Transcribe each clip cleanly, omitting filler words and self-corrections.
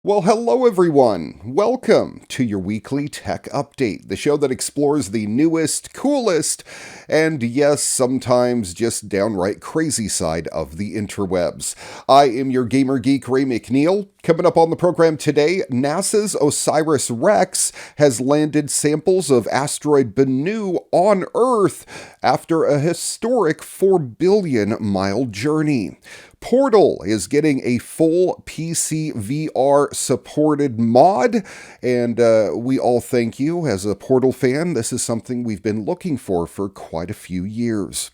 Well, hello everyone. Welcome to your weekly tech update, the show that explores the newest, coolest, and yes, sometimes just downright crazy side of the interwebs. I am your gamer geek, Ray McNeil. Coming up on the program today, NASA's OSIRIS-REx has landed samples of asteroid Bennu on Earth after a historic 4 billion mile journey. Portal is getting a full PC VR supported mod, and we all thank you as a Portal fan. This is something we've been looking for quite a few years.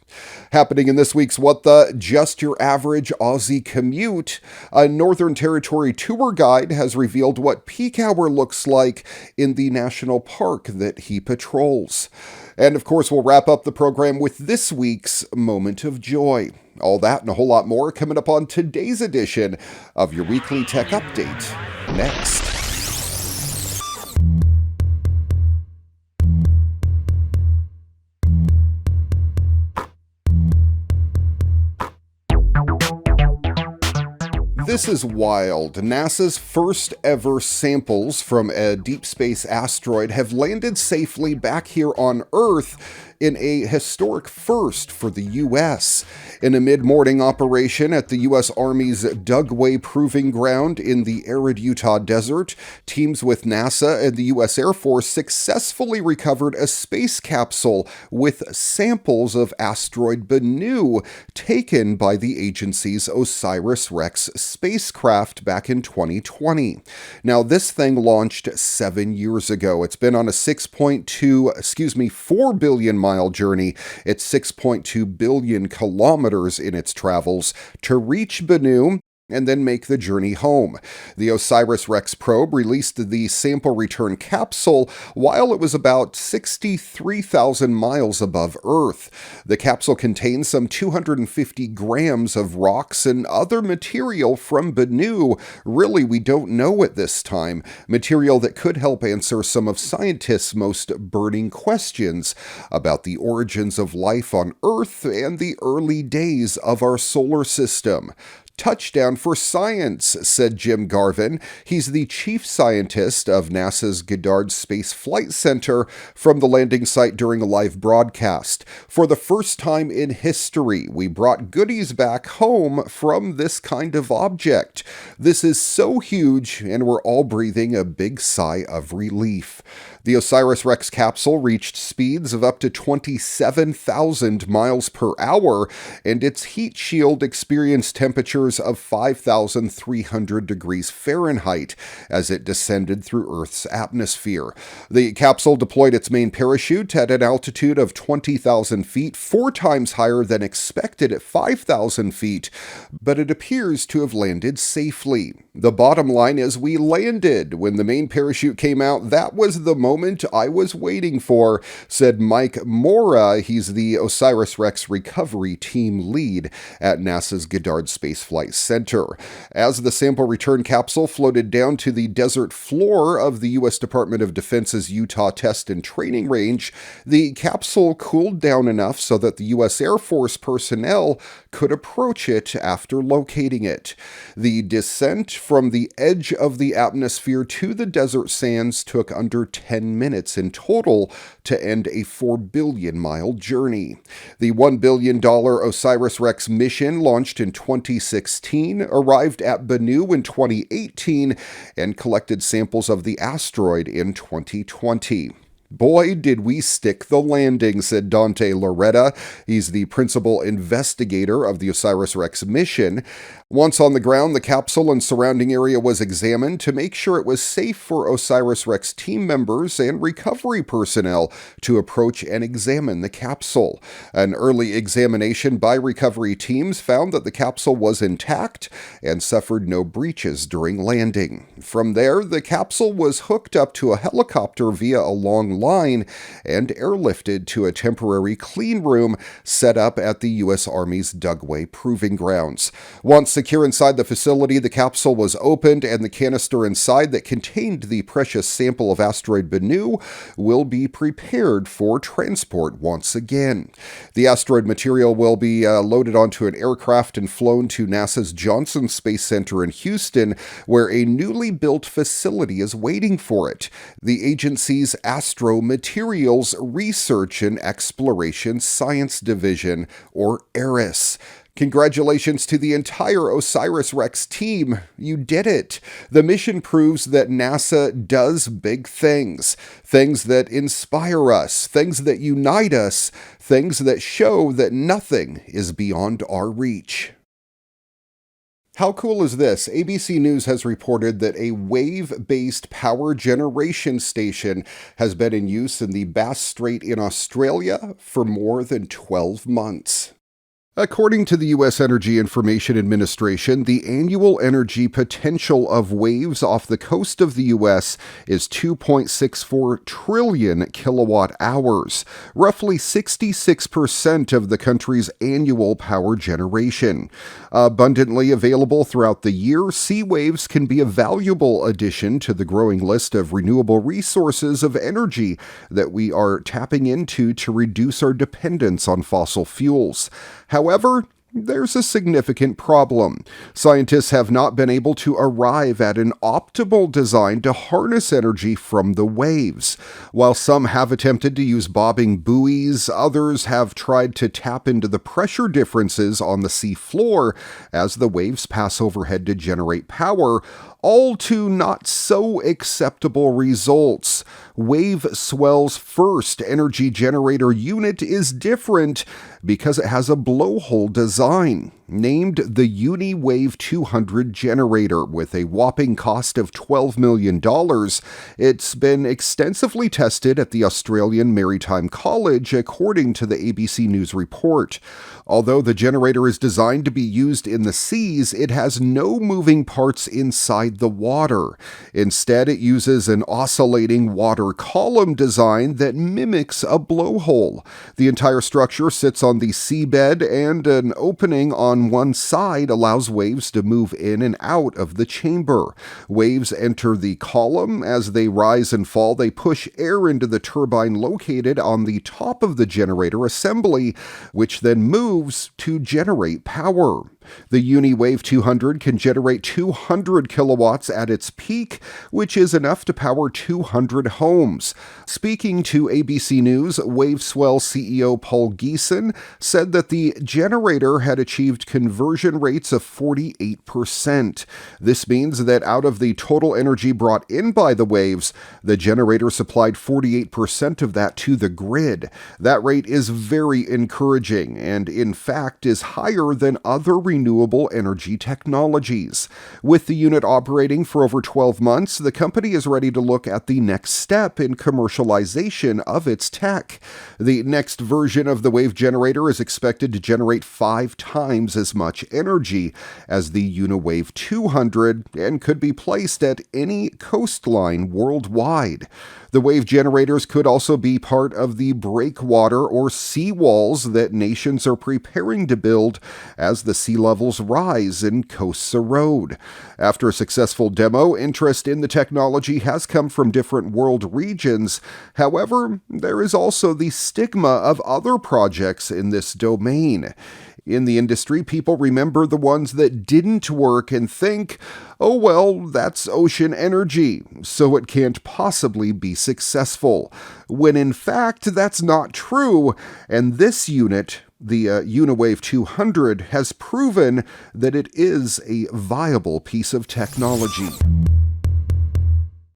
Happening in this week's What the Just Your Average Aussie Commute, a Northern Territory tour guide has revealed what peak hour looks like in the national park that he patrols. And of course, we'll wrap up the program with this week's Moment of Joy. All that and a whole lot more coming up on today's edition of your weekly tech update. Next. This is wild. NASA's first ever samples from a deep space asteroid have landed safely back here on Earth in a historic first for the U.S. In a mid-morning operation at the U.S. Army's Dugway Proving Ground in the arid Utah desert, teams with NASA and the U.S. Air Force successfully recovered a space capsule with samples of asteroid Bennu taken by the agency's OSIRIS-REx spacecraft back in 2020. Now, this thing launched 7 years ago. It's been on a 4 billion mile journey. It's 6.2 billion kilometers in its travels to reach Bennu and then make the journey home. The OSIRIS-REx probe released the sample return capsule while it was about 63,000 miles above Earth. The capsule contains some 250 grams of rocks and other material from Bennu. Really, we don't know at this time. Material that could help answer some of scientists' most burning questions about the origins of life on Earth and the early days of our solar system. Touchdown for science, said Jim Garvin. He's the chief scientist of NASA's Goddard Space Flight Center from the landing site during a live broadcast. For the first time in history, we brought goodies back home from this kind of object. This is so huge, and we're all breathing a big sigh of relief. The OSIRIS-REx capsule reached speeds of up to 27,000 miles per hour, and its heat shield experienced temperatures of 5,300 degrees Fahrenheit as it descended through Earth's atmosphere. The capsule deployed its main parachute at an altitude of 20,000 feet, 4 times higher than expected at 5,000 feet, but it appears to have landed safely. The bottom line is we landed. When the main parachute came out, that was the moment I was waiting for, said Mike Mora. He's the OSIRIS-REx recovery team lead at NASA's Goddard Space Flight Center. As the sample return capsule floated down to the desert floor of the U.S. Department of Defense's Utah Test and Training Range, the capsule cooled down enough so that the U.S. Air Force personnel could approach it after locating it. The descent from the edge of the atmosphere to the desert sands took under 10 minutes in total to end a 4 billion mile journey. The $1 billion OSIRIS-REx mission, launched in 2016, arrived at Bennu in 2018 and collected samples of the asteroid in 2020. Boy, did we stick the landing, said Dante Loretta. He's the principal investigator of the OSIRIS-REx mission. Once on the ground, the capsule and surrounding area was examined to make sure it was safe for OSIRIS-REx team members and recovery personnel to approach and examine the capsule. An early examination by recovery teams found that the capsule was intact and suffered no breaches during landing. From there, the capsule was hooked up to a helicopter via a long line and airlifted to a temporary clean room set up at the U.S. Army's Dugway Proving Grounds. Once secure inside the facility, the capsule was opened, and the canister inside that contained the precious sample of asteroid Bennu will be prepared for transport once again. The asteroid material will be loaded onto an aircraft and flown to NASA's Johnson Space Center in Houston, where a newly built facility is waiting for it. The agency's Astro Materials Research and Exploration Science Division, or ARIS. Congratulations to the entire OSIRIS-REx team. You did it. The mission proves that NASA does big things. Things that inspire us, things that unite us, things that show that nothing is beyond our reach. How cool is this? ABC News has reported that a wave-based power generation station has been in use in the Bass Strait in Australia for more than 12 months. According to the U.S. Energy Information Administration, the annual energy potential of waves off the coast of the U.S. is 2.64 trillion kilowatt hours, roughly 66% of the country's annual power generation. Abundantly available throughout the year, sea waves can be a valuable addition to the growing list of renewable resources of energy that we are tapping into to reduce our dependence on fossil fuels. However, there's a significant problem. Scientists have not been able to arrive at an optimal design to harness energy from the waves. While some have attempted to use bobbing buoys, others have tried to tap into the pressure differences on the sea floor as the waves pass overhead to generate power, all to not so acceptable results. Wave Swell's first energy generator unit is different because it has a blowhole design. Named the UniWave 200 generator with a whopping cost of $12 million, it's been extensively tested at the Australian Maritime College, according to the ABC News report. Although the generator is designed to be used in the seas, it has no moving parts inside the water. Instead, it uses an oscillating water column design that mimics a blowhole. The entire structure sits on the seabed, and an opening on one side allows waves to move in and out of the chamber. Waves enter the column. As they rise and fall, they push air into the turbine located on the top of the generator assembly, which then moves to generate power. The UniWave 200 can generate 200 kilowatts at its peak, which is enough to power 200 homes. Speaking to ABC News, WaveSwell CEO Paul Geeson said that the generator had achieved conversion rates of 48%. This means that out of the total energy brought in by the waves, the generator supplied 48% of that to the grid. That rate is very encouraging and, in fact, is higher than other renewable energy technologies. With the unit operating for over 12 months, the company is ready to look at the next step in commercialization of its tech. The next version of the wave generator is expected to generate 5 times as much energy as the UniWave 200 and could be placed at any coastline worldwide. The wave generators could also be part of the breakwater or seawalls that nations are preparing to build as the sea levels rise and coasts erode. After a successful demo, interest in the technology has come from different world regions. However, there is also the stigma of other projects in this domain. In the industry, people remember the ones that didn't work and think, oh well, that's ocean energy, so it can't possibly be successful. When in fact, that's not true, and this unit, the UniWave 200, has proven that it is a viable piece of technology.